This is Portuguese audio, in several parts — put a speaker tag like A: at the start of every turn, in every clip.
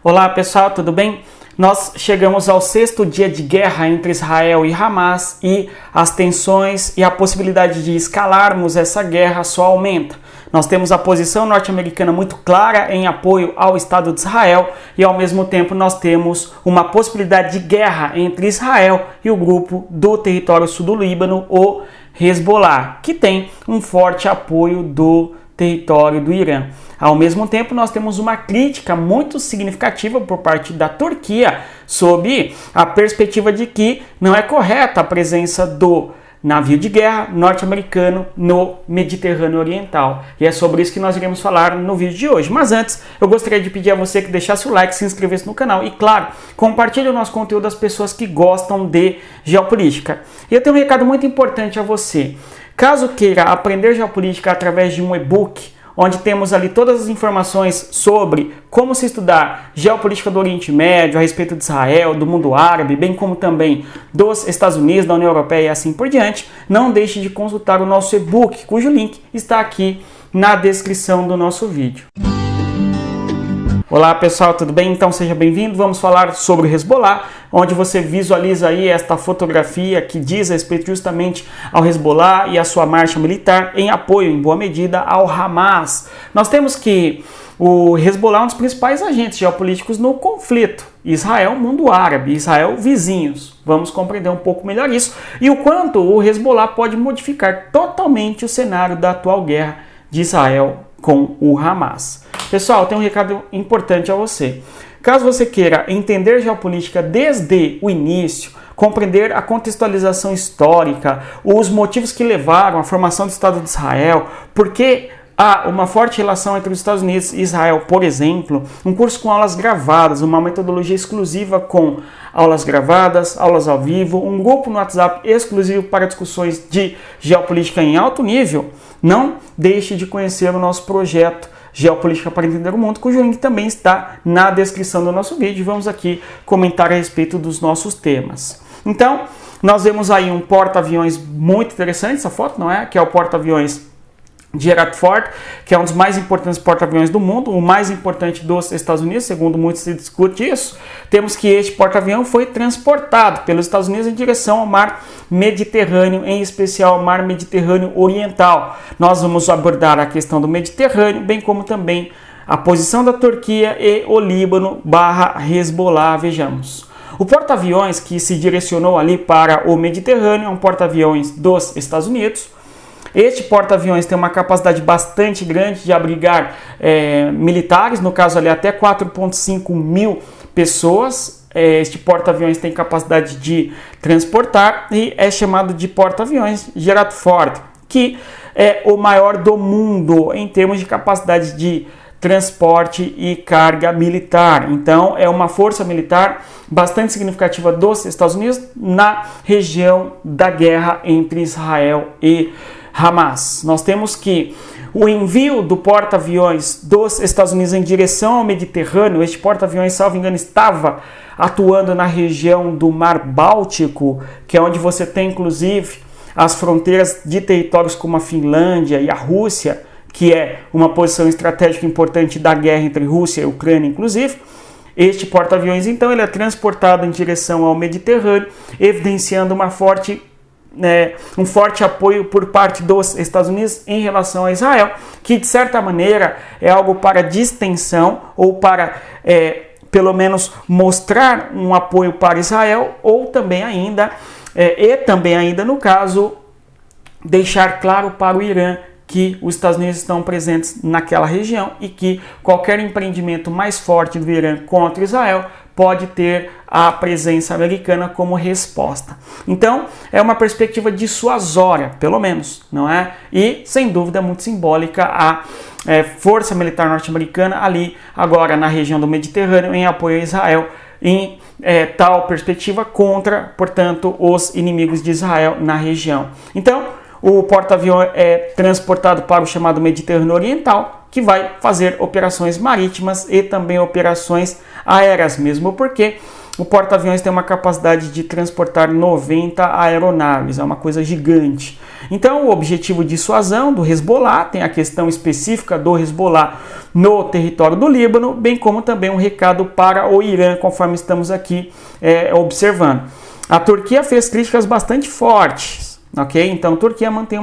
A: Olá pessoal, tudo bem? Nós chegamos ao 6º dia de guerra entre Israel e Hamas e as tensões e a possibilidade de escalarmos essa guerra só aumenta. Nós temos a posição norte-americana muito clara em apoio ao Estado de Israel e ao mesmo tempo nós temos uma possibilidade de guerra entre Israel e o grupo do território sul do Líbano, o Hezbollah, que tem um forte apoio do território do Irã. Ao mesmo tempo, nós temos uma crítica muito significativa por parte da Turquia sob a perspectiva de que não é correta a presença do navio de guerra norte-americano no Mediterrâneo Oriental. E é sobre isso que nós iremos falar no vídeo de hoje. Mas antes, eu gostaria de pedir a você que deixasse o like, se inscrevesse no canal e, claro, compartilhe o nosso conteúdo das pessoas que gostam de geopolítica. E eu tenho um recado muito importante a você. Caso queira aprender geopolítica através de um e-book, onde temos ali todas as informações sobre como se estudar geopolítica do Oriente Médio, a respeito de Israel, do mundo árabe, bem como também dos Estados Unidos, da União Europeia e assim por diante, não deixe de consultar o nosso e-book, cujo link está aqui na descrição do nosso vídeo. Olá pessoal, tudo bem? Então seja bem-vindo. Vamos falar sobre o Hezbollah, onde você visualiza aí esta fotografia que diz respeito justamente ao Hezbollah e a sua marcha militar em apoio, em boa medida, ao Hamas. Nós temos que o Hezbollah é um dos principais agentes geopolíticos no conflito. Israel, mundo árabe, Israel, vizinhos. Vamos compreender um pouco melhor isso e o quanto o Hezbollah pode modificar totalmente o cenário da atual guerra de Israel com o Hamas. Pessoal, tem um recado importante a você. Caso você queira entender geopolítica desde o início, compreender a contextualização histórica, os motivos que levaram à formação do Estado de Israel, por que há uma forte relação entre os Estados Unidos e Israel, por exemplo, um curso com aulas gravadas, uma metodologia exclusiva com aulas gravadas, aulas ao vivo, um grupo no WhatsApp exclusivo para discussões de geopolítica em alto nível, não deixe de conhecer o nosso projeto Geopolítica para Entender o Mundo, cujo link também está na descrição do nosso vídeo. Vamos aqui comentar a respeito dos nossos temas. Então, nós vemos aí um porta-aviões muito interessante, essa foto, não é? Que é o porta-aviões Gerald Ford, que é um dos mais importantes porta-aviões do mundo, o mais importante dos Estados Unidos, segundo muitos se discute isso. Temos que este porta-avião foi transportado pelos Estados Unidos em direção ao mar Mediterrâneo, em especial ao mar Mediterrâneo Oriental. Nós vamos abordar a questão do Mediterrâneo, bem como também a posição da Turquia e o Líbano / Hezbollah. Vejamos. O porta-aviões que se direcionou ali para o Mediterrâneo é um porta-aviões dos Estados Unidos. Este porta-aviões tem uma capacidade bastante grande de abrigar militares, no caso ali até 4.5 mil pessoas. Este porta-aviões tem capacidade de transportar e é chamado de porta-aviões Gerald Ford, que é o maior do mundo em termos de capacidade de transporte e carga militar. Então é uma força militar bastante significativa dos Estados Unidos na região da guerra entre Israel e Hamas. Nós temos que o envio do porta-aviões dos Estados Unidos em direção ao Mediterrâneo, este porta-aviões, salvo engano, estava atuando na região do Mar Báltico, que é onde você tem inclusive as fronteiras de territórios como a Finlândia e a Rússia, que é uma posição estratégica importante da guerra entre Rússia e Ucrânia, inclusive. Este porta-aviões, então, ele é transportado em direção ao Mediterrâneo, evidenciando um forte apoio por parte dos Estados Unidos em relação a Israel, que de certa maneira é algo para distensão ou para, pelo menos, mostrar um apoio para Israel, ou também ainda, no caso, deixar claro para o Irã que os Estados Unidos estão presentes naquela região e que qualquer empreendimento mais forte do Irã contra Israel pode ter a presença americana como resposta. Então, é uma perspectiva dissuasória, pelo menos, não é? E, sem dúvida, muito simbólica a força militar norte-americana ali, agora na região do Mediterrâneo, em apoio a Israel, em tal perspectiva contra, portanto, os inimigos de Israel na região. Então, o porta-avião é transportado para o chamado Mediterrâneo Oriental, que vai fazer operações marítimas e também operações aéreas, mesmo porque o porta-aviões tem uma capacidade de transportar 90 aeronaves, é uma coisa gigante. Então, o objetivo de dissuasão do Hezbollah, tem a questão específica do Hezbollah no território do Líbano, bem como também um recado para o Irã, conforme estamos aqui observando. A Turquia fez críticas bastante fortes, ok? Então, a Turquia mantém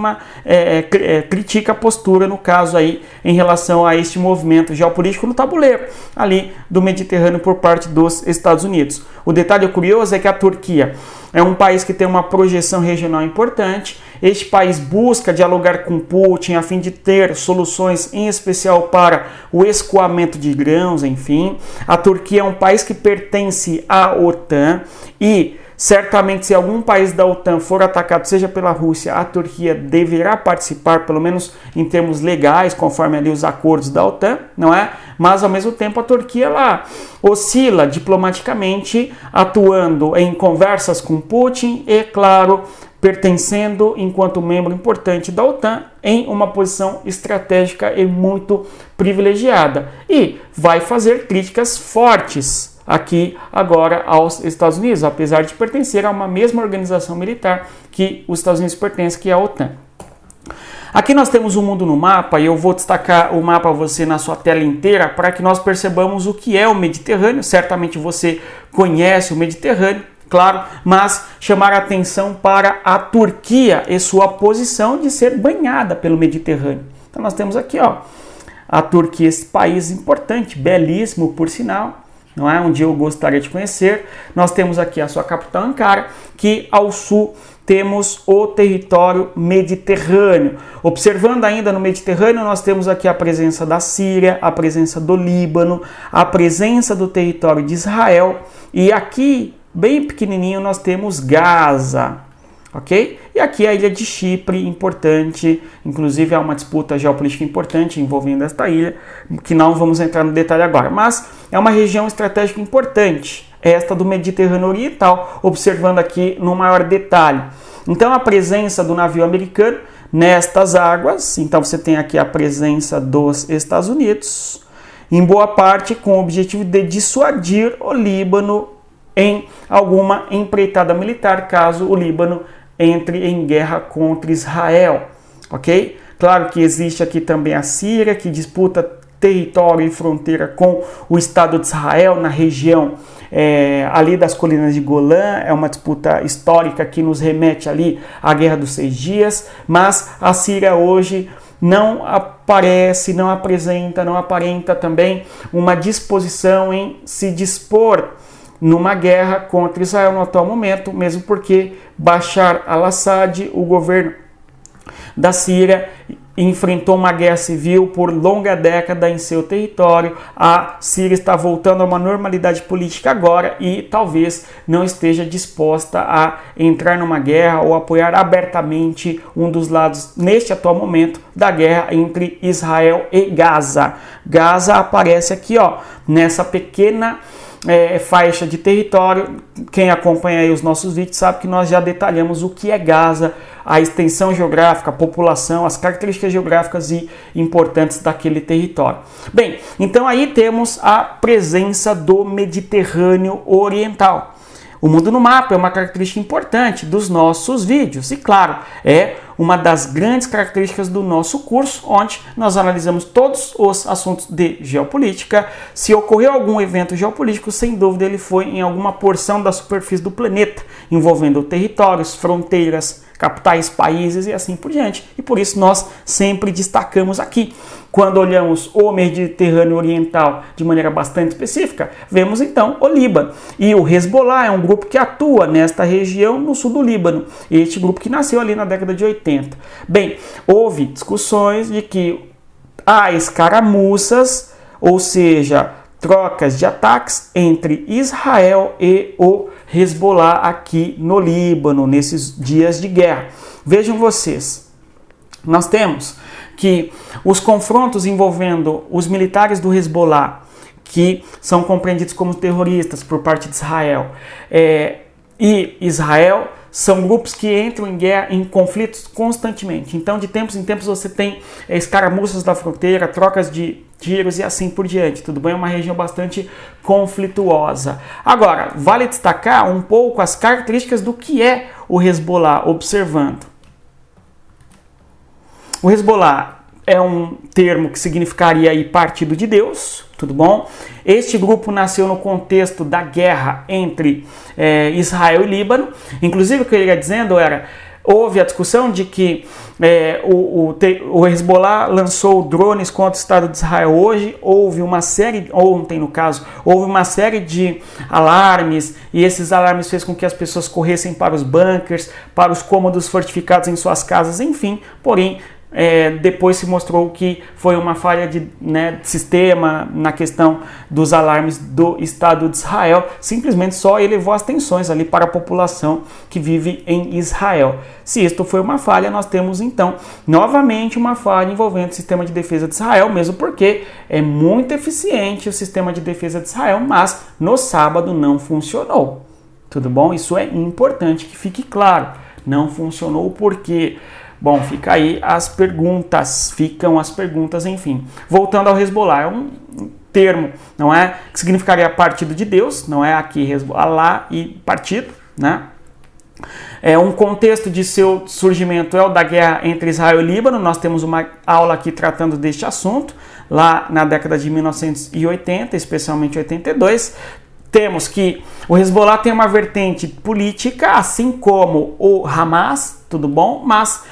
A: critica a postura, no caso aí, em relação a este movimento geopolítico no tabuleiro, ali do Mediterrâneo por parte dos Estados Unidos. O detalhe curioso é que a Turquia é um país que tem uma projeção regional importante. Este país busca dialogar com Putin a fim de ter soluções, em especial para o escoamento de grãos, enfim. A Turquia é um país que pertence à OTAN e certamente, se algum país da OTAN for atacado, seja pela Rússia, a Turquia deverá participar, pelo menos em termos legais, conforme ali os acordos da OTAN, não é? Mas, ao mesmo tempo, a Turquia lá oscila diplomaticamente, atuando em conversas com Putin e, claro, pertencendo, enquanto membro importante da OTAN, em uma posição estratégica e muito privilegiada. E vai fazer críticas fortes aqui agora aos Estados Unidos, apesar de pertencer a uma mesma organização militar que os Estados Unidos pertencem, que é a OTAN. Aqui nós temos um mundo no mapa e eu vou destacar o mapa a você na sua tela inteira para que nós percebamos o que é o Mediterrâneo. Certamente você conhece o Mediterrâneo, claro, mas chamar a atenção para a Turquia e sua posição de ser banhada pelo Mediterrâneo. Então nós temos aqui, ó, a Turquia, esse país importante, belíssimo por sinal, não é? Um dia eu gostaria de conhecer. Nós temos aqui a sua capital, Ankara, que ao sul temos o território mediterrâneo. Observando ainda no Mediterrâneo, nós temos aqui a presença da Síria, a presença do Líbano, a presença do território de Israel e aqui, bem pequenininho, nós temos Gaza. Ok? E aqui a ilha de Chipre, importante, inclusive há uma disputa geopolítica importante envolvendo esta ilha, que não vamos entrar no detalhe agora, mas é uma região estratégica importante, esta do Mediterrâneo Oriental, observando aqui no maior detalhe. Então a presença do navio americano nestas águas, então você tem aqui a presença dos Estados Unidos, em boa parte com o objetivo de dissuadir o Líbano em alguma empreitada militar, caso o Líbano entre em guerra contra Israel, ok? Claro que existe aqui também a Síria, que disputa território e fronteira com o Estado de Israel na região ali das colinas de Golã. É uma disputa histórica que nos remete ali à Guerra dos 6 Dias, mas a Síria hoje não aparece, não aparenta também uma disposição em se dispor numa guerra contra Israel no atual momento, mesmo porque Bashar al-Assad, o governo da Síria, enfrentou uma guerra civil por longa década em seu território. A Síria está voltando a uma normalidade política agora e talvez não esteja disposta a entrar numa guerra ou apoiar abertamente um dos lados neste atual momento da guerra entre Israel e Gaza. Gaza aparece aqui, ó, nessa pequena faixa de território. Quem acompanha aí os nossos vídeos sabe que nós já detalhamos o que é Gaza, a extensão geográfica, a população, as características geográficas e importantes daquele território. Bem, então aí temos a presença do Mediterrâneo Oriental. O mundo no mapa é uma característica importante dos nossos vídeos e, claro, é uma das grandes características do nosso curso, onde nós analisamos todos os assuntos de geopolítica. Se ocorreu algum evento geopolítico, sem dúvida ele foi em alguma porção da superfície do planeta, envolvendo territórios, fronteiras, capitais, países e assim por diante. E por isso nós sempre destacamos aqui. Quando olhamos o Mediterrâneo Oriental de maneira bastante específica, vemos então o Líbano. E o Hezbollah é um grupo que atua nesta região no sul do Líbano. Este grupo que nasceu ali na década de 80. Bem, houve discussões de que há escaramuças, ou seja, trocas de ataques entre Israel e o Hezbollah aqui no Líbano, nesses dias de guerra. Vejam vocês, nós temos que os confrontos envolvendo os militares do Hezbollah, que são compreendidos como terroristas por parte de Israel, e Israel, são grupos que entram em guerra, em conflitos constantemente. Então, de tempos em tempos, você tem escaramuças da fronteira, trocas de tiros e assim por diante, tudo bem? É uma região bastante conflituosa. Agora, vale destacar um pouco as características do que é o Hezbollah, observando. O Hezbollah é um termo que significaria aí partido de Deus, tudo bom? Este grupo nasceu no contexto da guerra entre Israel e Líbano. Inclusive, o que ele ia dizendo era, houve a discussão de que o Hezbollah lançou drones contra o Estado de Israel hoje, ontem no caso, houve uma série de alarmes, e esses alarmes fez com que as pessoas corressem para os bunkers, para os cômodos fortificados em suas casas, enfim, porém, depois se mostrou que foi uma falha de sistema na questão dos alarmes do Estado de Israel, simplesmente só elevou as tensões ali para a população que vive em Israel. Se isto foi uma falha, nós temos então novamente uma falha envolvendo o sistema de defesa de Israel, mesmo porque é muito eficiente o sistema de defesa de Israel, mas no sábado não funcionou. Tudo bom? Isso é importante que fique claro. Não funcionou porque... Bom, ficam as perguntas, enfim. Voltando ao Hezbollah, é um termo, não é? Que significaria partido de Deus, não é aqui Hezbollah e partido, né? Um contexto de seu surgimento é o da guerra entre Israel e Líbano. Nós temos uma aula aqui tratando deste assunto, lá na década de 1980, especialmente 82. Temos que o Hezbollah tem uma vertente política, assim como o Hamas, tudo bom? Mas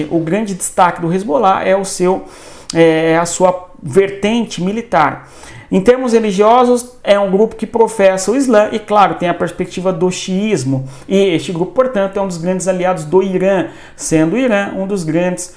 A: o grande destaque do Hezbollah é a sua vertente militar. Em termos religiosos, é um grupo que professa o Islã e, claro, tem a perspectiva do xiismo. E este grupo, portanto, é um dos grandes aliados do Irã, sendo o Irã um dos grandes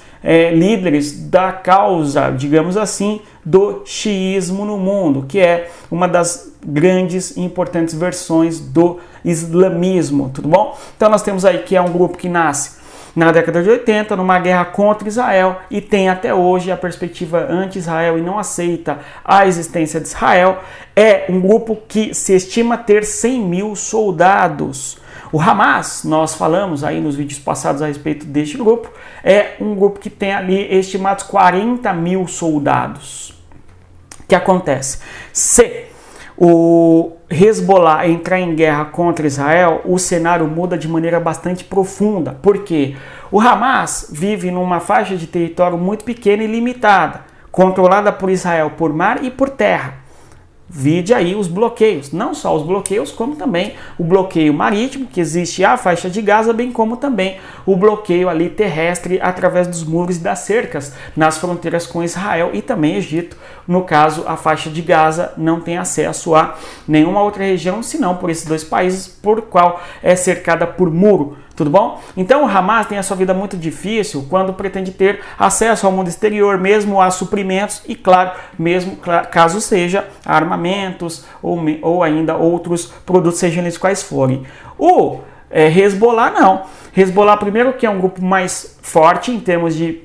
A: líderes da causa, digamos assim, do xiismo no mundo, que é uma das grandes e importantes versões do islamismo, tudo bom? Então nós temos aí que é um grupo que nasce na década de 80, numa guerra contra Israel, e tem até hoje a perspectiva anti-Israel e não aceita a existência de Israel. É um grupo que se estima ter 100 mil soldados. O Hamas, nós falamos aí nos vídeos passados a respeito deste grupo, é um grupo que tem ali estimados 40 mil soldados. O que acontece? Se o Hezbollah entrar em guerra contra Israel, o cenário muda de maneira bastante profunda, porque o Hamas vive numa faixa de território muito pequena e limitada, controlada por Israel por mar e por terra. Vide aí os bloqueios, não só os bloqueios, como também o bloqueio marítimo, que existe à faixa de Gaza, bem como também o bloqueio ali terrestre através dos muros e das cercas nas fronteiras com Israel e também Egito. No caso, a faixa de Gaza não tem acesso a nenhuma outra região, senão por esses dois países, por qual é cercada por muro. Tudo bom? Então o Hamas tem a sua vida muito difícil quando pretende ter acesso ao mundo exterior, mesmo a suprimentos e, claro, mesmo caso seja armamentos ou ainda outros produtos, sejam eles quais forem. O Hezbollah não. Hezbollah, primeiro, que é um grupo mais forte em termos de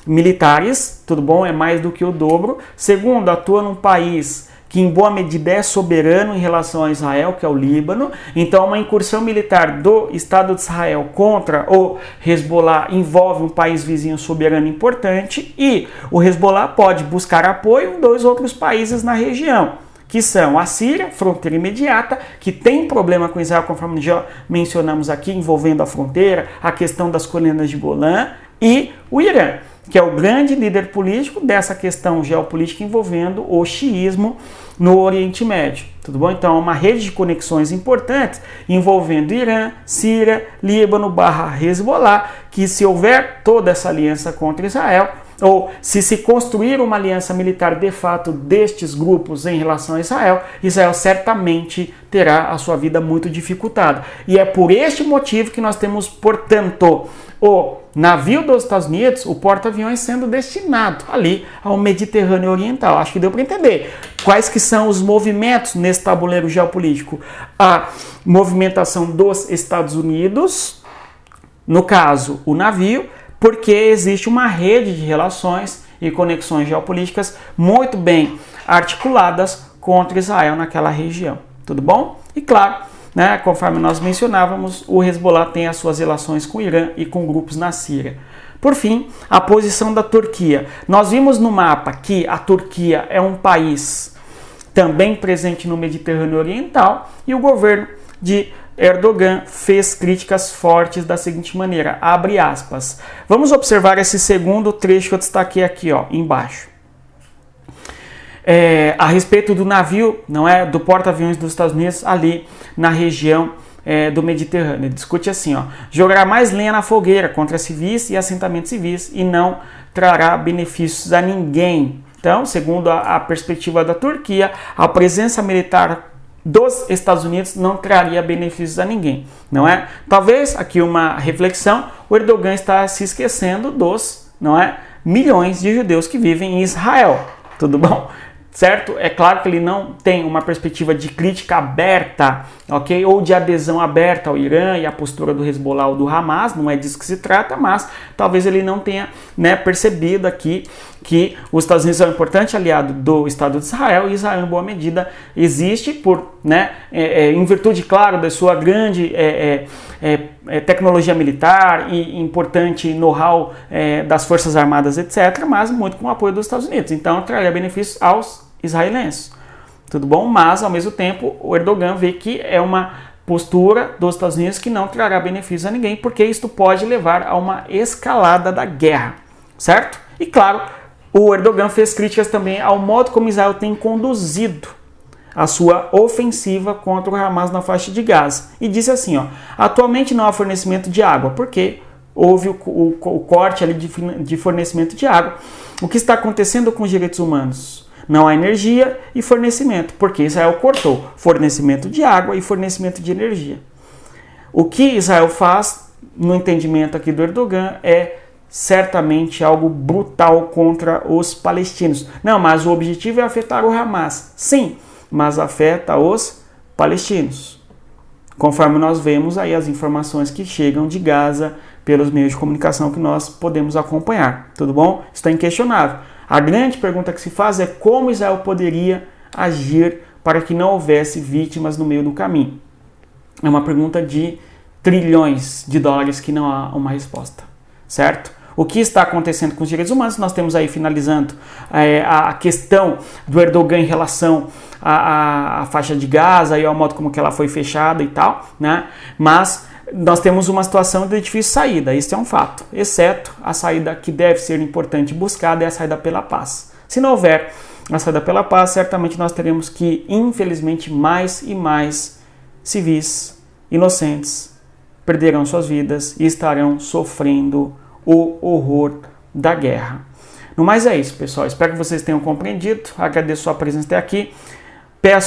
A: militares, tudo bom? É mais do que o dobro. Segundo, atua num país que em boa medida é soberano em relação a Israel, que é o Líbano. Então uma incursão militar do Estado de Israel contra o Hezbollah envolve um país vizinho soberano importante, e o Hezbollah pode buscar apoio em dois outros países na região, que são a Síria, fronteira imediata, que tem problema com Israel, conforme já mencionamos aqui, envolvendo a fronteira, a questão das colinas de Golã, e o Irã, que é o grande líder político dessa questão geopolítica envolvendo o xiismo no Oriente Médio. Tudo bom? Então, é uma rede de conexões importantes envolvendo Irã, Síria, Líbano, Hezbollah, que se houver toda essa aliança contra Israel, ou se construir uma aliança militar de fato destes grupos em relação a Israel, Israel certamente terá a sua vida muito dificultada. E é por este motivo que nós temos, portanto, o navio dos Estados Unidos, o porta-aviões, sendo destinado ali ao Mediterrâneo Oriental. Acho que deu para entender quais que são os movimentos nesse tabuleiro geopolítico. A movimentação dos Estados Unidos, no caso, o navio, porque existe uma rede de relações e conexões geopolíticas muito bem articuladas contra Israel naquela região. Tudo bom? E claro, conforme nós mencionávamos, o Hezbollah tem as suas relações com o Irã e com grupos na Síria. Por fim, a posição da Turquia. Nós vimos no mapa que a Turquia é um país também presente no Mediterrâneo Oriental e o governo de Erdogan fez críticas fortes da seguinte maneira, abre aspas. Vamos observar esse segundo trecho que eu destaquei aqui, ó, embaixo. A respeito do navio, não é, do porta-aviões dos Estados Unidos ali na região do Mediterrâneo. Ele discute assim, ó, jogará mais lenha na fogueira contra civis e assentamentos civis e não trará benefícios a ninguém. Então, segundo a perspectiva da Turquia, a presença militar dos Estados Unidos não traria benefícios a ninguém, não é? Talvez aqui uma reflexão, o Erdogan está se esquecendo dos, não é, milhões de judeus que vivem em Israel, tudo bom? Certo? É claro que ele não tem uma perspectiva de crítica aberta, ok? Ou de adesão aberta ao Irã e à postura do Hezbollah ou do Hamas, não é disso que se trata, mas talvez ele não tenha, né, percebido aqui que os Estados Unidos é um importante aliado do Estado de Israel e Israel, em boa medida, existe por, né, em virtude, claro, da sua grande tecnologia militar e importante know-how das Forças Armadas, etc., mas muito com o apoio dos Estados Unidos. Então, traria benefícios aos israelenses. Tudo bom? Mas, ao mesmo tempo, o Erdogan vê que é uma postura dos Estados Unidos que não trará benefícios a ninguém, porque isto pode levar a uma escalada da guerra, certo? E, claro, o Erdogan fez críticas também ao modo como Israel tem conduzido a sua ofensiva contra o Hamas na faixa de Gaza. E disse assim, ó, atualmente não há fornecimento de água, porque houve o corte ali de fornecimento de água. O que está acontecendo com os direitos humanos? Não há energia e fornecimento, porque Israel cortou fornecimento de água e fornecimento de energia. O que Israel faz, no entendimento aqui do Erdogan, é certamente algo brutal contra os palestinos. Não, mas o objetivo é afetar o Hamas. Sim, mas afeta os palestinos. Conforme nós vemos aí as informações que chegam de Gaza pelos meios de comunicação que nós podemos acompanhar. Tudo bom? Isso é inquestionável. A grande pergunta que se faz é como Israel poderia agir para que não houvesse vítimas no meio do caminho. É uma pergunta de trilhões de dólares que não há uma resposta, certo? O que está acontecendo com os direitos humanos? Nós temos aí, finalizando, a questão do Erdogan em relação à faixa de Gaza e ao modo como que ela foi fechada e tal, né? Mas nós temos uma situação de difícil saída, isso é um fato, exceto a saída que deve ser importante e buscada, é a saída pela paz. Se não houver a saída pela paz, certamente nós teremos que, infelizmente, mais e mais civis inocentes perderão suas vidas e estarão sofrendo o horror da guerra. No mais é isso, pessoal. Espero que vocês tenham compreendido. Agradeço a sua presença até aqui.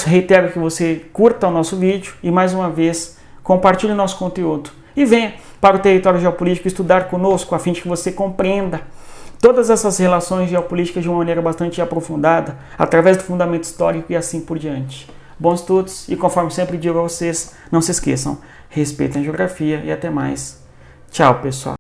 A: Reitero que você curta o nosso vídeo e, mais uma vez, compartilhe o nosso conteúdo. E venha para o Território Geopolítico estudar conosco, a fim de que você compreenda todas essas relações geopolíticas de uma maneira bastante aprofundada, através do fundamento histórico e assim por diante. Bons estudos e, conforme sempre digo a vocês, não se esqueçam, respeitem a geografia e até mais. Tchau, pessoal.